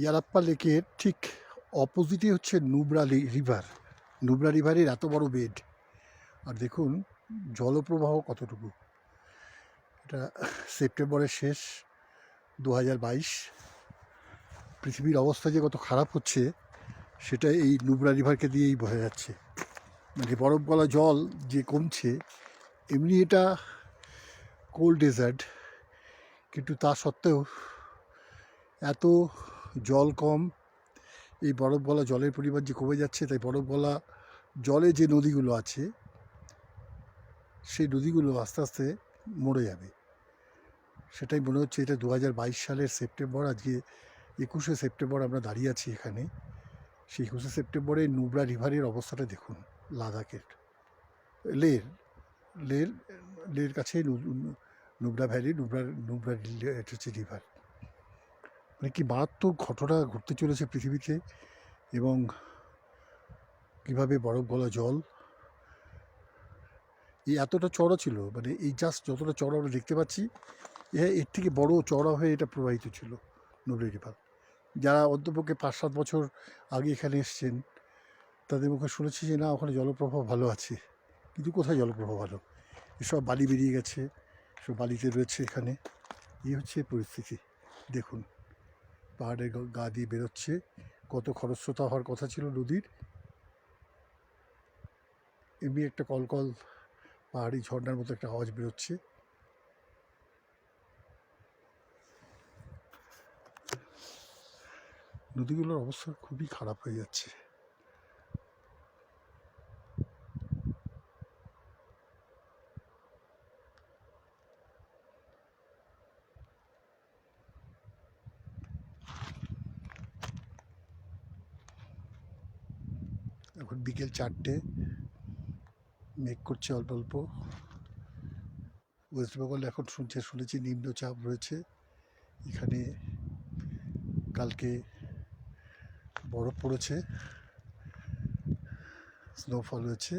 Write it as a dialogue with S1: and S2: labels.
S1: ইয়ারাপ্পা লেকের ঠিক অপোজিটে হচ্ছে নুব্রা রিভার। নুব্রা রিভারের এত বড় বেড, আর দেখুন জলপ্রবাহ কতটুকু। এটা সেপ্টেম্বরের শেষ 2022। পৃথিবীর অবস্থা যে কত খারাপ হচ্ছে সেটা এই নুব্রা রিভারকে দিয়েই বোঝা যাচ্ছে। মানে বরফ গলা জল যে কমছে, এমনি এটা কোল্ড ডেজার্ট, কিন্তু তা সত্ত্বেও এত জল কম, এই বরফ গলা জলের পরিমাণ যে কমে যাচ্ছে, তাই বরফ গলা জলে যে নদীগুলো আছে সেই নদীগুলো আস্তে আস্তে মরে যাবে। সেটাই মনে হচ্ছে। এটা 2022 সালের সেপ্টেম্বর, আজকে 21শে সেপ্টেম্বর আমরা দাঁড়িয়ে আছি এখানে। সেই 21শে সেপ্টেম্বরে নুব্রা রিভারের অবস্থাটা দেখুন। লাদাখের লের লের লের কাছে নুব্রা ভ্যালি, নুব্রা এটা হচ্ছে রিভার। মানে কি মারাত্মক ঘটনা ঘটতে চলেছে পৃথিবীতে, এবং কীভাবে বরফ গলা জল এই এতটা চড়া ছিল, মানে এই জাস্ট যতটা চড়া আমরা দেখতে পাচ্ছি, এর থেকে বড় চড়া হয়ে এটা প্রবাহিত ছিল নুব্রা রিভার। যারা অন্তপক্ষে 5-7 বছর আগে এখানে এসছেন তাদের মুখে শুনেছি যে না, ওখানে জলপ্রবাহ ভালো আছে, কিন্তু কোথায় জলপ্রবাহ ভালো, এসব বালি বেরিয়ে গেছে, সব বালিতে রয়েছে এখানে। এই হচ্ছে পরিস্থিতি। দেখুন পাহাড়ের গা দিয়ে বেরোচ্ছে, কত খরস্রোতা হওয়ার কথা ছিল নদীর, এমনি একটা কলকল পাহাড়ি ঝর্ণার মতো একটা আওয়াজ বেরোচ্ছে। নদীগুলোর অবস্থা খুবই খারাপ হয়ে যাচ্ছে। এখন বিকেল 4টে, মেঘ করছে অল্প অল্প। ওয়েস্ট বেঙ্গলে এখন শুনেছি নিম্নচাপ রয়েছে এখানে। কালকে বরফ পড়েছে, স্নোফল হয়েছে।